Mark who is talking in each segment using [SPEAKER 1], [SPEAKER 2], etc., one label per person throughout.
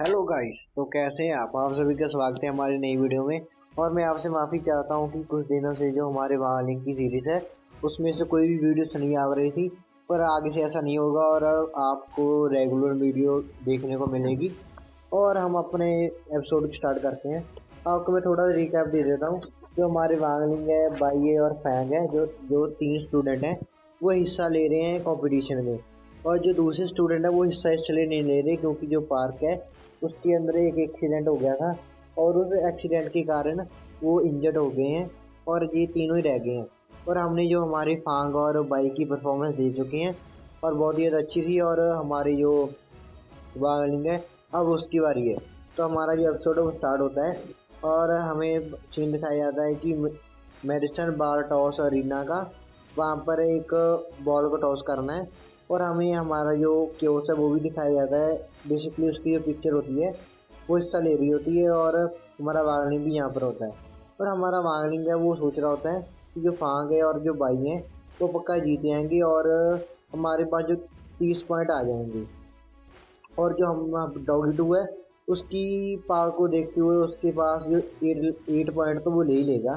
[SPEAKER 1] Hello guys, तो कैसे हैं आप सभी का स्वागत है हमारी नई वीडियो में। और मैं आपसे माफ़ी चाहता हूं कि कुछ दिनों से जो हमारे वहाँ लिंक की सीरीज़ है उसमें से कोई भी वीडियोस नहीं आ रही थी। पर आगे से ऐसा नहीं होगा और आपको रेगुलर वीडियो देखने को मिलेगी। और हम अपने एपिसोड स्टार्ट करते हैं। आपको मैं थोड़ा रिकैप दे देता हूँ। जो हमारे वांगलिंग है, बाइये और फैंग है, जो जो तीन स्टूडेंट हैं वो हिस्सा ले रहे हैं कंपटीशन में। और जो दूसरे स्टूडेंट है वो हिस्सा इसलिए नहीं ले रहे क्योंकि जो पार्क है उसके अंदर एक एक्सीडेंट हो गया था और उस एक्सीडेंट के कारण वो इंजर्ड हो गए हैं और ये तीनों ही रह गए हैं। और हमने जो हमारी फांग और बाइक की परफॉर्मेंस दे चुके हैं और बहुत ही अच्छी थी। और हमारी जो वार्निंग है अब उसकी बारी है। तो हमारा जो एपिसोड है वो स्टार्ट होता है और हमें सीन दिखाया जाता है कि मेडिसन बार टॉस अरीना का वहाँ पर एक बॉल को टॉस करना है। और हमें हमारा जो क्योस है वो भी दिखाया जाता है। बेसिकली उसकी जो पिक्चर होती है वो हिस्सा ले रही होती है और हमारा वागलिंग भी यहाँ पर होता है। और हमारा वागलिंग है वो सोच रहा होता है कि जो फांग है और जो बाई हैं वो पक्का जीत जाएंगे और हमारे पास जो 30 पॉइंट आ जाएंगे। और जो हम डॉगी टू है उसकी पावर को देखते हुए उसके पास जो 8 पॉइंट तो वो ले ही लेगा।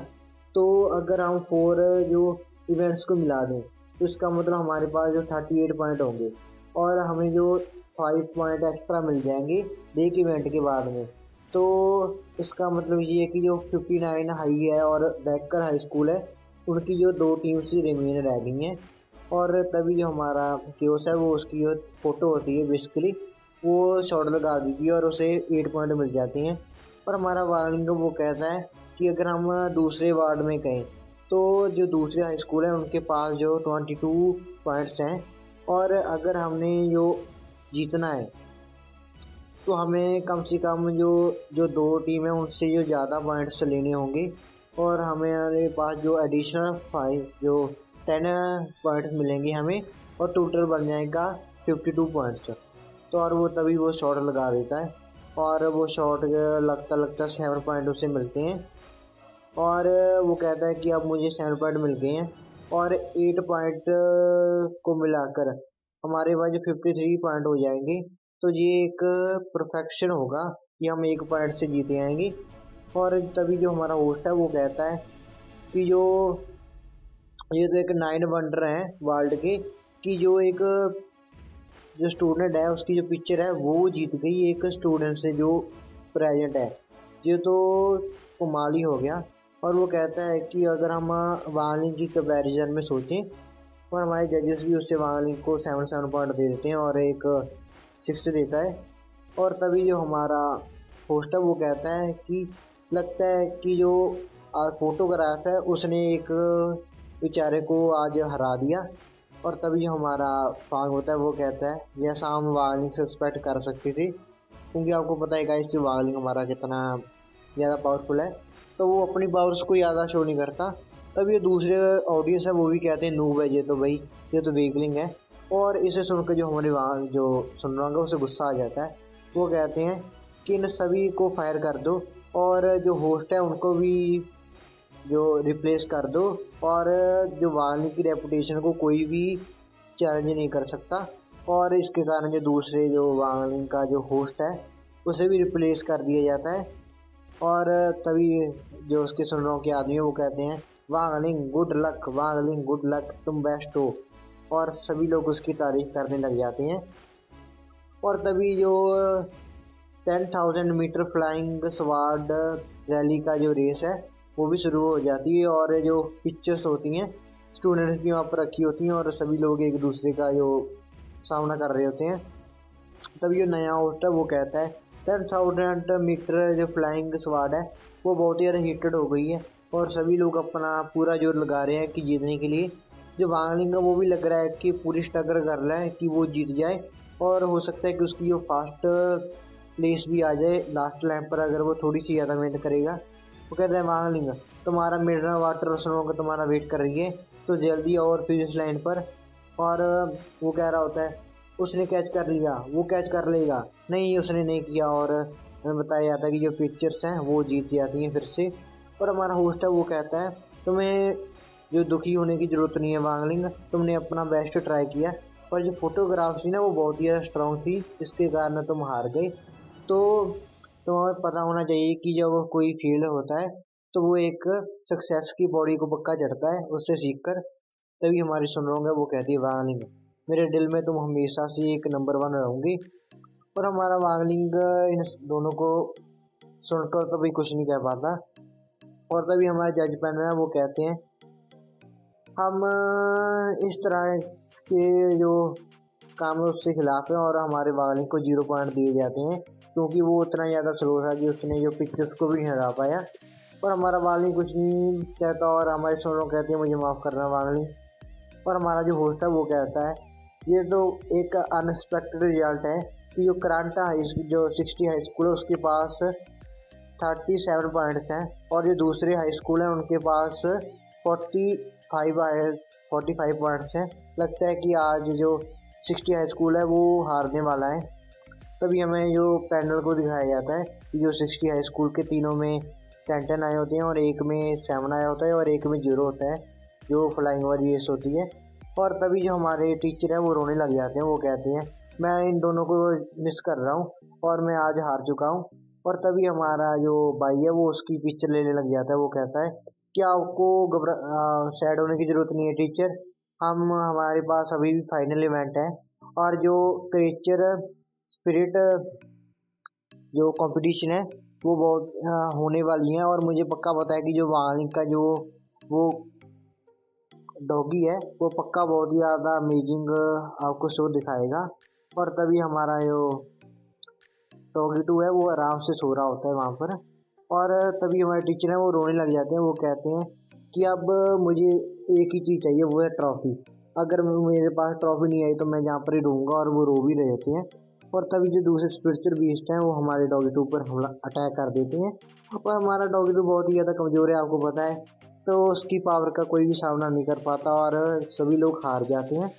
[SPEAKER 1] तो अगर हम 4 जो इवेंट्स को मिला दें तो इसका मतलब हमारे पास जो 38 पॉइंट होंगे और हमें जो 5 पॉइंट एक्स्ट्रा मिल जाएंगे एक इवेंट के बाद में। तो इसका मतलब ये है कि जो 59 हाई है और बैकर हाई स्कूल है उनकी जो 2 टीम्स ही रिमेन रह गई हैं। और तभी जो हमारा क्योस है वो उसकी जो फोटो होती है बेसिकली वो शॉट लगा दीजिए और उसे 8 पॉइंट मिल जाते हैं। और हमारा वार्निंग वो कहता है कि अगर हम दूसरे वार्ड में कहें तो जो दूसरे हाई स्कूल है उनके पास जो 22 पॉइंट्स हैं। और अगर हमने जो जीतना है तो हमें कम से कम जो जो 2 टीम है उनसे जो ज़्यादा पॉइंट्स लेने होंगे। और हमारे पास जो एडिशनल 5 जो 10 पॉइंट्स मिलेंगे हमें और टोटल बन जाएगा 52 पॉइंट्स। तो और वो तभी वो शॉट लगा देता है और वो शॉट लगता लगता 7 पॉइंट उसे मिलते हैं। और वो कहता है कि अब मुझे 7 पॉइंट मिल गए हैं और 8 पॉइंट को मिलाकर हमारे पास जो 53 पॉइंट हो जाएंगे। तो ये एक परफेक्शन होगा कि हम 1 पॉइंट से जीते आएंगे। और तभी जो हमारा होस्ट है वो कहता है कि जो ये तो एक 9 वंडर हैं वर्ल्ड के कि जो एक जो स्टूडेंट है उसकी जो पिक्चर है वो जीत गई एक स्टूडेंट से जो प्रेजेंट है। ये तो कमाल ही हो गया। और वो कहता है कि अगर हम वांगलिंग की कंपैरिजन में सोचें और हमारे जजेस भी उससे वांगलिंग को 7 पॉइंट दे देते हैं और एक 6 देता है। और तभी जो हमारा होस्ट है वो कहता है कि लगता है कि जो फोटोग्राफ है उसने एक बेचारे को आज हरा दिया। और तभी हमारा फांग होता है वो कहता है जैसा हम वागलिंग सस्पेक्ट कर सकते थे क्योंकि आपको पता है गाइस वागलिंग हमारा कितना ज़्यादा पावरफुल है। तो वो अपनी पावर्स को ज़्यादा शो नहीं करता। तब ये दूसरे ऑडियंस है वो भी कहते हैं नूब है ये तो भाई, ये तो वीकलिंग है। और इसे सुनकर जो हमारे वहाँ जो सुन रहा होगा उसे गुस्सा आ जाता है। वो कहते हैं कि इन सभी को फायर कर दो और जो होस्ट है उनको भी जो रिप्लेस कर दो। और जो वागलिंग की रेपुटेशन को कोई भी चैलेंज नहीं कर सकता। और इसके कारण जो दूसरे जो वागलिंग का जो होस्ट है उसे भी रिप्लेस कर दिया जाता है। और तभी जो उसके सुनरों के आदमी वो कहते हैं वागलिंग गुड लक, वागलिंग गुड लक, तुम बेस्ट हो। और सभी लोग उसकी तारीफ करने लग जाते हैं। और तभी जो 10,000 मीटर फ्लाइंग स्वार्ड रैली का जो रेस है वो भी शुरू हो जाती है। और जो पिक्चर्स होती हैं स्टूडेंट्स की वहाँ पर रखी होती हैं और सभी लोग एक दूसरे का जो सामना कर रहे होते हैं। तब ये नया होस्ट है वो कहता है 10,000 मीटर जो फ्लाइंग स्वार्ड है वो बहुत ही ज़्यादा हिटेड हो गई है और सभी लोग अपना पूरा जोर लगा रहे हैं कि जीतने के लिए। जो वांगलिंग है वो भी लग रहा है कि पूरी स्ट्रगल कर रहा है कि वो जीत जाए। और हो सकता है कि उसकी जो फास्ट प्लेस भी आ जाए लास्ट लैप पर अगर वो थोड़ी सी ज़्यादा मेहनत करेगा। वो कह रहे हैं वांगलिंग तुम्हारा मिनरल वाटर स्नो का तुम्हारा वेट कर रही है तो जल्दी और फिनिश लाइन पर। और वो कह रहा होता है उसने कैच कर लिया, वो कैच कर लेगा, नहीं उसने नहीं किया। और हमें बताया जाता है कि जो पिक्चर्स हैं वो जीत जाती हैं फिर से। और हमारा होस्ट है वो कहता है तुम्हें जो दुखी होने की ज़रूरत नहीं है वांगलिंग, तुमने अपना बेस्ट ट्राई किया। पर जो फोटोग्राफ्स थी ना वो बहुत ही ज़्यादा स्ट्रॉन्ग थी इसके कारण तुम हार गए। तो हमें पता होना चाहिए कि जब कोई फील्ड होता है तो वो एक सक्सेस की बॉडी को पक्का चढ़ता है उससे सीखकर। तभी हमारी सुन रहे होंगे वो कहती है वांगलिंग मेरे दिल में तुम हमेशा से एक नंबर 1 रहोगी। और हमारा वांगलिंग इन दोनों को सुनकर तो भी कुछ नहीं कह पाता। और तभी हमारे जज पैनल है वो कहते हैं हम इस तरह के जो काम है उससे खिलाफ है और हमारे वांगलिंग को 0 पॉइंट दिए जाते हैं क्योंकि वो उतना ज़्यादा स्लो था कि उसने जो पिक्चर्स को भी नहीं हरा पाया। और हमारा वांगलिंग कुछ नहीं कहता और हमारे सुनों कहते हैं मुझे माफ़ करना वांगलिंग। और हमारा जो होस्ट है वो कहता है ये तो एक अनएक्सपेक्टेड रिजल्ट है कि जो करांटा जो 60 हाई स्कूल है उसके पास 37 पॉइंट्स हैं और जो दूसरे हाई स्कूल हैं उनके पास 45 पॉइंट्स हैं। लगता है कि आज जो 60 हाई स्कूल है वो हारने वाला है। तभी हमें जो पैनल को दिखाया जाता है कि जो 60 हाई स्कूल के तीनों में 10 आए होते हैं और एक में 7 आया होता है और एक में 0 होता है जो फ्लाइंग वाली रेस होती है। और तभी जो हमारे टीचर हैं वो रोने लग जाते हैं। वो कहते हैं मैं इन दोनों को मिस कर रहा हूँ और मैं आज हार चुका हूँ। और तभी हमारा जो भाई है वो उसकी पिक्चर लेने लग जाता है। वो कहता है कि आपको सैड होने की ज़रूरत नहीं है टीचर, हमारे पास अभी भी फाइनल इवेंट है और जो क्रिएचर स्पिरिट जो कंपटीशन है वो बहुत होने वाली है। और मुझे पक्का पता है कि जो वांगलिंग का जो वो डॉगी है वो पक्का बहुत ही ज़्यादा अमेजिंग आपको शो दिखाएगा। और तभी हमारा जो डॉगी 2 है वो आराम से सो रहा होता है वहाँ पर। और तभी हमारे टीचर हैं वो रोने लग जाते हैं। वो कहते हैं कि अब मुझे एक ही चीज़ चाहिए वो है ट्रॉफी, अगर मेरे पास ट्रॉफी नहीं आई तो मैं जहाँ पर ही रहूँगा। और वो रो भी रहे होते हैं। और तभी जो दूसरे स्पिरिचुअल बीस्ट हैं वो हमारे डॉगी 2 पर हमला अटैक कर देते हैं। और हमारा डॉगी 2 बहुत ही ज़्यादा कमज़ोर है आपको पता है, तो उसकी पावर का कोई भी सामना नहीं कर पाता और सभी लोग हार जाते हैं।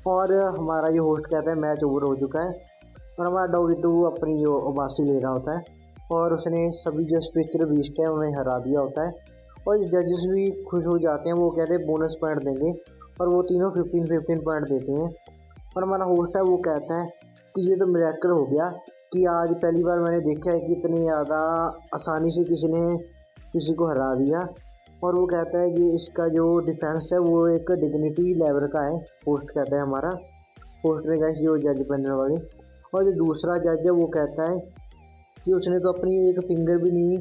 [SPEAKER 1] और हमारा जो होस्ट कहता है मैच ओवर हो चुका है। और हमारा डॉगी 2 अपनी जो उबासी ले रहा होता है और उसने सभी जो स्पिरिचुअल बीस्ट है उन्हें हरा दिया होता है। और जजेस भी खुश हो जाते हैं, वो कहते हैं बोनस पॉइंट देंगे और वो तीनों 15 पॉइंट देते हैं। और हमारा होस्ट है वो कहता है कि ये तो मिरेकल हो गया कि आज पहली बार मैंने देखा है कि इतनी ज़्यादा आसानी से किसी ने किसी को हरा दिया। और वो कहता है कि इसका जो डिफेंस है वो एक डिग्निटी लेवल का है, होस्ट कहता है हमारा होस्ट ने कहा जो जज पैनल वाले। और जो दूसरा जज है वो कहता है कि उसने तो अपनी एक फिंगर भी नहीं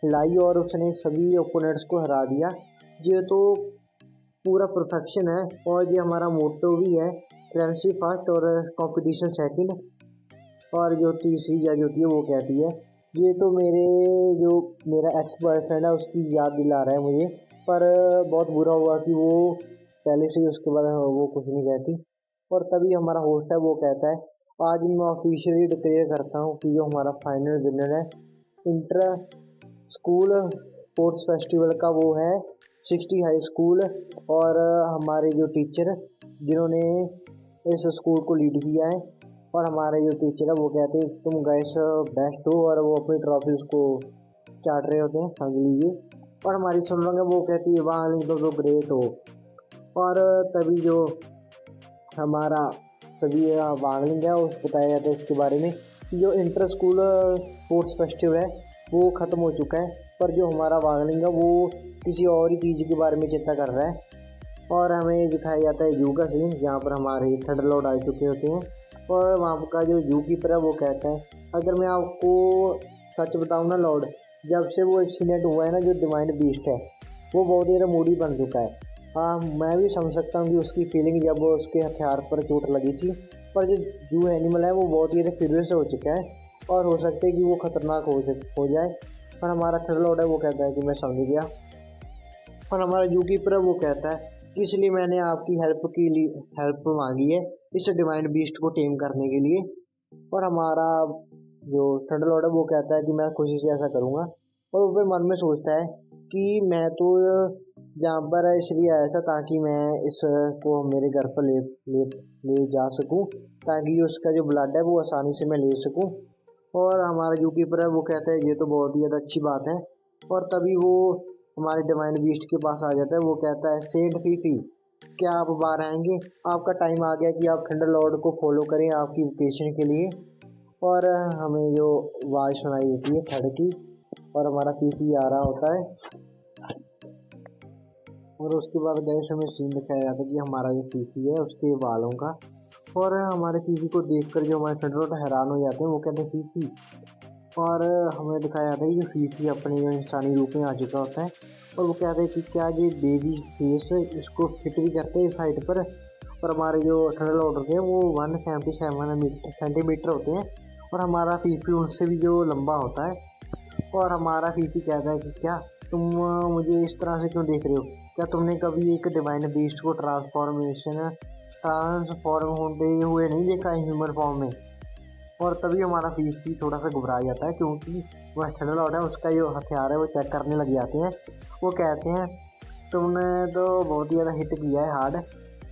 [SPEAKER 1] हिलाई और उसने सभी ओपोनेंट्स को हरा दिया। ये तो पूरा परफेक्शन है और ये हमारा मोटो भी है, फ्रेंडशिप फर्स्ट और कंपटीशन सेकंड। और जो तीसरी जज होती है वो कहती है ये तो मेरा एक्स बॉयफ्रेंड है उसकी याद दिला रहा है मुझे, पर बहुत बुरा हुआ कि वो पहले से ही उसके बाद वो कुछ नहीं कहती। और तभी हमारा होस्ट है वो कहता है आज मैं ऑफिशियली डिक्लेयर करता हूँ कि जो हमारा फाइनल विनर है इंटर स्कूल स्पोर्ट्स फेस्टिवल का वो है 60 हाई स्कूल। और हमारे जो टीचर जिन्होंने इस स्कूल को लीड किया है और हमारे जो टीचर है वो कहते हैं तुम गाइस बेस्ट हो और वो अपनी ट्रॉफी उसको चाट रहे होते हैं, समझ लीजिए। और हमारी सुन रहे वो कहती है वांगलिंग तो ग्रेट हो। और तभी जो हमारा सभी वांगलिंग है उस बताया जाता है इसके बारे में कि जो इंटर स्कूल स्पोर्ट्स फेस्टिवल है वो ख़त्म हो चुका है, पर जो हमारा वांगलिंग है वो किसी और ही चीज़ के बारे में चिंता कर रहा है। और हमें दिखाया जाता है जू का सीन जहाँ पर हमारे थंडर लॉर्ड आ चुके होते हैं। और वहाँ का जो जू कीपर है वो कहता है अगर मैं आपको सच बताऊँ ना लॉर्ड, जब से वो एक्सीडेंट हुआ है ना जो डिवाइन बीस्ट है वो बहुत ज़्यादा मूडी बन चुका है। हाँ मैं भी समझ सकता हूँ कि उसकी फीलिंग जब वो उसके हथियार पर चोट लगी थी, पर जो जू एनिमल है वो बहुत ज़्यादा फ्यूरियस हो चुका है और हो सकता है कि वो ख़तरनाक हो जाए। पर हमारा थंडर लॉर्ड है वो कहता है कि मैं समझ गया। और हमारा जू कीपर है वो कहता है कि इसलिए मैंने आपकी हेल्प मांगी है इस डिवाइन बीस्ट को टेम करने के लिए। और हमारा जो थंडर लॉर्ड है वो कहता है कि मैं खुशी से ऐसा करूँगा। और वो फिर मन में सोचता है कि मैं तो जहाँ पर इसलिए आया था ताकि मैं इसको मेरे घर पर ले जा सकूँ, ताकि उसका जो ब्लड है वो आसानी से मैं ले सकूँ। और हमारा जू कीपर है वो कहता है ये तो बहुत ही ज़्यादा अच्छी बात है। और तभी वो हमारे डिवाइन बीस्ट के पास आ जाता है। वो कहता है सेंट फीफी क्या आप बाहर आएंगे, आपका टाइम आ गया कि आप थंडर लॉर्ड को फॉलो करें आपकी वोकेशन के लिए। और हमें जो आवाज़ सुनाई देती है थड़ की, और हमारा पीपी आ रहा होता है। और उसके बाद गैस हमें सीन दिखाया जाता है कि हमारा जो पीपी है उसके बालों का, और हमारे पीपी को देखकर जो हमारे फ्रेंड हैरान हो जाते हैं, वो कहते हैं पीपी। और हमें दिखाया जाता है कि पीपी अपने जो इंसानी रूप में आ चुका होता है, और वो कहते हैं कि क्या ये बेबी फेस इसको फिट भी करते हैं इस साइड पर। और हमारे जो थंडर लॉर्ड होते हैं वो 177 सेंटीमीटर होते हैं, और हमारा पीपी उनसे भी जो लंबा होता है। और हमारा पीपी कहता है कि क्या तुम मुझे इस तरह से क्यों देख रहे हो, क्या तुमने कभी एक डिवाइन बीस्ट को ट्रांसफॉर्म होते हुए नहीं देखा है ह्यूमन फॉर्म में। और तभी हमारा पीपी थोड़ा सा घबरा जाता है, क्योंकि वह थंडर लॉर्ड है उसका जो हथियार है वो चेक करने लग जाते हैं। वो कहते हैं तुमने तो बहुत ही ज़्यादा हिट किया है हार्ड,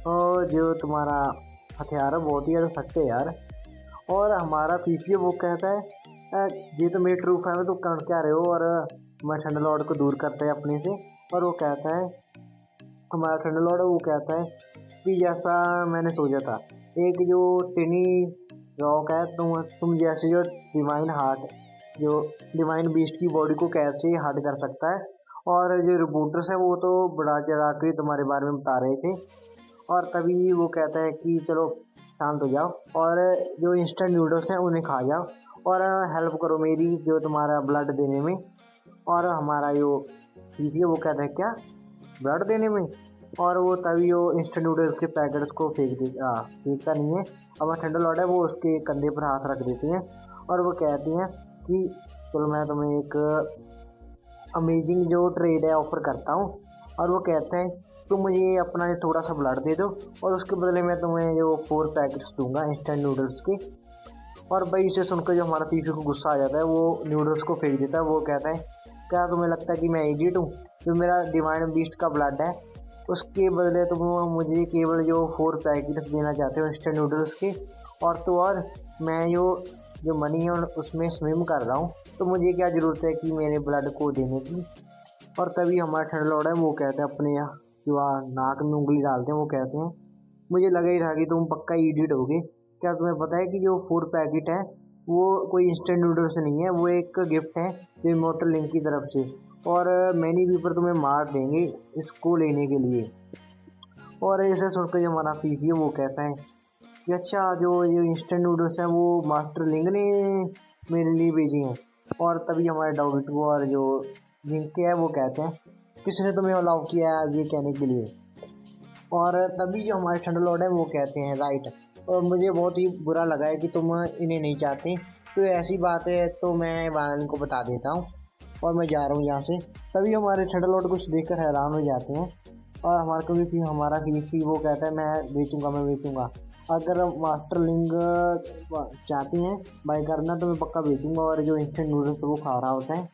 [SPEAKER 1] और जो तुम्हारा हथियार है बहुत ही ज़्यादा सख्त है यार। और हमारा पीपी वो कहता है ये तो मेरी ट्रू फैमिली तो कर क्या रहे हो, और हमारे थंडर लॉर्ड को दूर करता है अपने से। और वो कहता है हमारा थंडर लॉर्ड वो कहता है कि जैसा मैंने सोचा था, एक जो टिनी रॉक है तुम जैसे जो डिवाइन हार्ट जो डिवाइन बीस्ट की बॉडी को कैसे हार्ड कर सकता है। और जो रिपोर्टर्स है वो तो बड़ा चढ़ा कर तुम्हारे बारे में बता रहे थे। और तभी वो कहता है कि चलो शांत हो जाओ, और जो इंस्टेंट नूडल्स हैं उन्हें खा जाओ, और हेल्प करो मेरी जो तुम्हारा ब्लड देने में। और हमारा जो पीपी है वो कहता है क्या ब्लड देने में। और वो तभी वो इंस्टेंट नूडल्स के पैकेट्स को फेंकता नहीं है। अब ठंडा लॉर्ड है वो उसके कंधे पर हाथ रख देते हैं, और वो कहते हैं कि चलो मैं तुम्हें एक अमेजिंग जो ट्रेड है ऑफर करता हूँ। और वो कहता है तुम मुझे अपना थोड़ा सा ब्लड दे दो, और उसके बदले मैं तुम्हें जो 4 पैकेट्स दूंगा इंस्टेंट नूडल्स के। और भाई इसे सुनकर जो हमारा पीपी को गुस्सा आ जाता है, वो नूडल्स को फेंक देता है। वो कहता है क्या तुम्हें लगता है कि मैं इडियट हूँ, जो मेरा डिवाइन बीस्ट का ब्लड है उसके बदले तुम मुझे केवल जो 4 पैकेट देना चाहते हो इंस्टेंट नूडल्स के। और तो और मैं जो मनी है उसमें स्विम कर रहा हूँ, तो मुझे क्या ज़रूरत है कि मेरे ब्लड को देने की। और तभी हमारा थंडर लॉर्ड है वो कहते हैं अपने जो नाक में उंगली डालते हैं, वो कहते हैं मुझे लगा ही था कि तुम पक्का इडियट होगे। क्या तुम्हें पता है कि जो 4 पैकेट है वो कोई इंस्टेंट नूडल्स नहीं है, वो एक गिफ्ट है जो इमॉर्टल लिंक की तरफ से, और मैनी वीपर तुम्हें मार देंगे इसको लेने के लिए। और ऐसे सुनकर जो हमारा पीपी है वो कहता है कि अच्छा जो ये इंस्टेंट नूडल्स हैं वो मास्टर लिंग ने मेरे लिए भेजी हैं। और तभी हमारे डॉबिटो और जो जिंके है वो कहते हैं किसने तुम्हें अलाउ किया है आज ये कहने के लिए। और तभी जो हमारे थंडर लॉर्ड है वो कहते हैं राइट, और मुझे बहुत ही बुरा लगा है कि तुम इन्हें नहीं चाहते, तो ऐसी बात है तो मैं वायलिन को बता देता हूँ और मैं जा रहा हूँ यहाँ से। तभी हमारे थंडर लॉर्ड कुछ देखकर हैरान हो जाते हैं, और हमारे को भी हमारा पीपी वो कहता है मैं बेचूंगा। अगर मास्टर लिंग चाहती हैं बाई करना तो मैं पक्का बेचूंगा, और जो इंस्टेंट नूडल्स वो खा रहा होता है।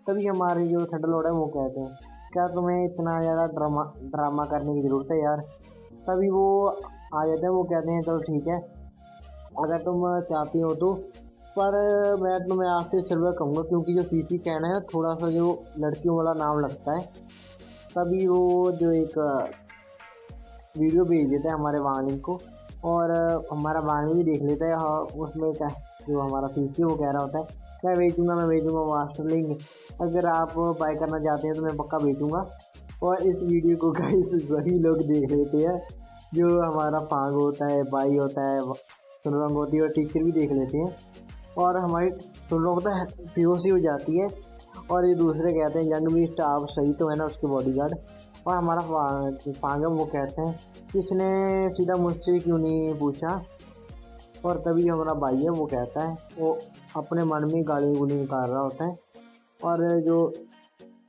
[SPEAKER 1] तभी हमारे जो थंडर लॉर्ड है वो कहते हैं क्या तुम्हें इतना ज़्यादा ड्रामा करने की ज़रूरत है यार। तभी वो आ जाते हैं, वो कहते हैं चलो ठीक है अगर तुम चाहती हो तो, पर मैं तुम्हें आज से सिल्वर कहूँगा क्योंकि जो सीसी कहना है ना थोड़ा सा जो लड़कियों वाला नाम लगता है। तभी वो जो एक वीडियो भेज देता है हमारे वाणी को, और हमारा वाणी भी देख लेता है। हाँ उसमें क्या जो हमारा सीसी वो कह रहा होता है मैं बेचूंगा मास्टर लिंग, अगर आप बाय करना चाहते हैं तो मैं पक्का बेचूंगा। और इस वीडियो को गाइस सभी लोग देख लेते हैं, जो हमारा फांग होता है, बाई होता है, सुनरंग होती है, और टीचर भी देख लेते हैं। और हमारी सुनरंग तो बेहोशी हो जाती है, और ये दूसरे कहते हैं यंग बीस्ट आप सही तो है ना उसके बॉडीगार्ड। और हमारा फांग वो कहते हैं किसने सीधा मुझसे क्यों नहीं पूछा। और तभी हमारा भाई है वो कहता है वो अपने मन में गाली गुली निकाल रहा होता है। और जो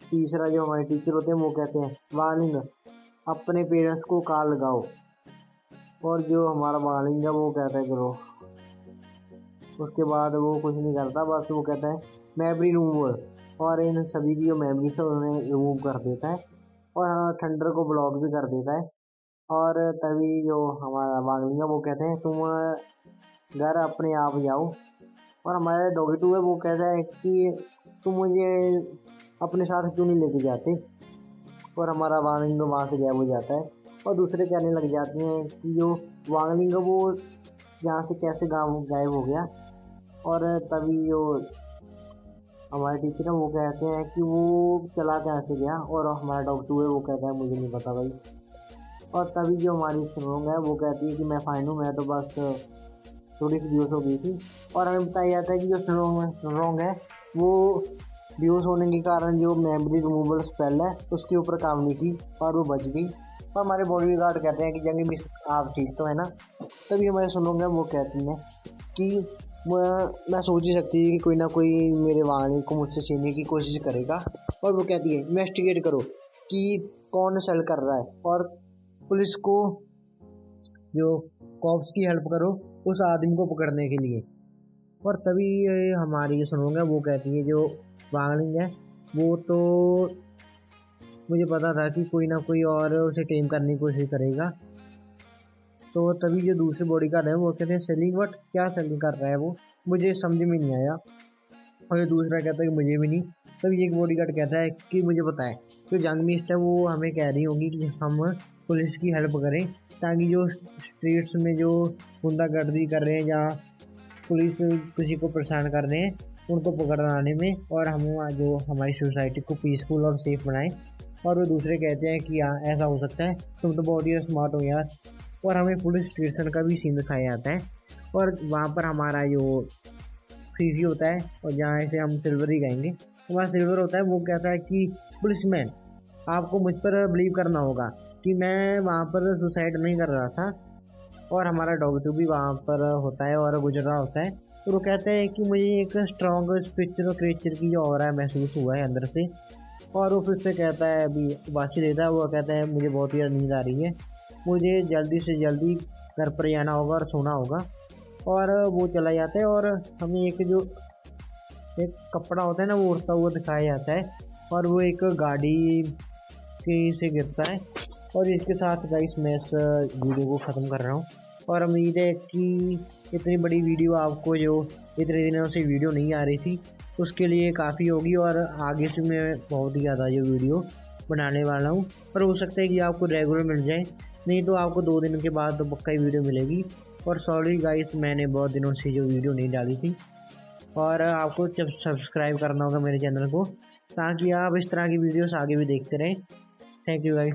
[SPEAKER 1] तीसरा जो हमारे टीचर होते हैं वो कहते हैं वार्निंग अपने पेरेंट्स को कॉल लगाओ। और जो हमारा वार्निंग है वो कहता है चलो, उसके बाद वो कुछ नहीं करता, बस वो कहता है मेमोरी रिमूवर, और इन सभी की जो मेमोरी है उन्हें रिमूव कर देता है, और थंडर को ब्लॉक भी कर देता है। और तभी जो हमारा वार्निंग है वो कहते हैं तुम घर अपने आप जाओ। और हमारे डॉगी टू है वो कहता है कि तुम मुझे अपने साथ क्यों नहीं लेके जाते। और हमारा वांगलिंग वहाँ से गायब हो जाता है, और दूसरे कहने लग जाते हैं कि जो वांगलिंग है वो यहाँ से कैसे गायब हो गया। और तभी जो हमारे टीचर है वो कहते हैं कि वो चला कैसे गया, और हमारा डॉग टू है वो कहता है मुझे नहीं पता भाई। और तभी जो हमारी स्ट्रॉन्ग है वो कहती है कि मैं फाइन हूँ, मैं तो बस थोड़ी सी बेहोश हो गई थी। और हमें बताया जाता है कि जो स्ट्रॉन्ग है वो बेहोश होने के कारण जो मेमोरी रिमूवल स्पेल है उसके ऊपर काम नहीं की और वो बच गई। और हमारे बॉडी गार्ड कहते हैं कि जंग मिस आप ठीक तो है ना। तभी हमारे स्ट्रॉन्ग है वो कहती हैं कि मैं सोच ही सकती थी कि कोई ना कोई मेरे वाणी को मुझसे छीनने की कोशिश करेगा। और वो कहती है इन्वेस्टिगेट करो कि कौन सेल कर रहा है, और पुलिस को जो कॉप्स की हेल्प करो उस आदमी को पकड़ने के लिए। और तभी हमारी जो सुनोंगे वो कहती है जो वांगलिंग है वो तो मुझे पता था कि कोई ना कोई और उसे टेम करने की कोशिश करेगा। तो तभी जो दूसरे बॉडी गार्ड है वो कहते हैं सेलिंग, बट क्या सेलिंग कर रहा है वो मुझे समझ में नहीं आया। और ये दूसरा कहता है कि मुझे भी नहीं। तभी एक बॉडी गार्ड कहता है कि मुझे पता है, तो जंग मिस्ट है वो हमें कह रही होगी कि हम पुलिस की हेल्प करें ताकि जो स्ट्रीट्स में जो गुंडागर्दी कर रहे हैं या पुलिस किसी को परेशान कर रहे हैं उनको पकड़ाने में, और हम जो हमारी सोसाइटी को पीसफुल और सेफ बनाएं। और वो दूसरे कहते हैं कि हाँ ऐसा हो सकता है, तुम तो बहुत ही स्मार्ट हो यार। और हमें पुलिस स्टेशन का भी सीन दिखाया जाता है, और वहाँ पर हमारा जो फीफी होता है और जहाँ से हम सिल्वर ही कहेंगे, हमारा सिल्वर होता है वो कहता है कि पुलिसमैन आपको मुझ पर बिलीव करना होगा कि मैं वहाँ पर सुसाइड नहीं कर रहा था। और हमारा डॉग टू भी वहाँ पर होता है और गुजर रहा होता है, तो वो कहते हैं कि मुझे एक स्ट्रॉन्ग स्पिरिचुअल क्रिएचर की जो ऑरा महसूस हुआ है अंदर से। और वो फिर से कहता है अभी बासी लेता है, वो कहता है मुझे बहुत ही नींद आ रही है, मुझे जल्दी से जल्दी घर पर जाना होगा और सोना होगा। और वो चला जाता है और हमें एक कपड़ा होता है ना वो उड़ता हुआ दिखाया जाता है, और वो एक गाड़ी के से गिरता है। और इसके साथ गाइस मैं इस वीडियो को ख़त्म कर रहा हूँ, और उम्मीद है कि इतनी बड़ी वीडियो आपको जो इतने दिनों से वीडियो नहीं आ रही थी उसके लिए काफ़ी होगी, और आगे से मैं बहुत ही ज़्यादा जो वीडियो बनाने वाला हूँ। पर हो सकता है कि आपको रेगुलर मिल जाए, नहीं तो आपको 2 दिन के बाद तो पक्का ही वीडियो मिलेगी। और सॉरी गाइस मैंने बहुत दिनों से जो वीडियो नहीं डाली थी, और आपको जब सब्सक्राइब करना होगा मेरे चैनल को ताकि आप इस तरह की वीडियोस आगे भी देखते रहें। Thank you guys.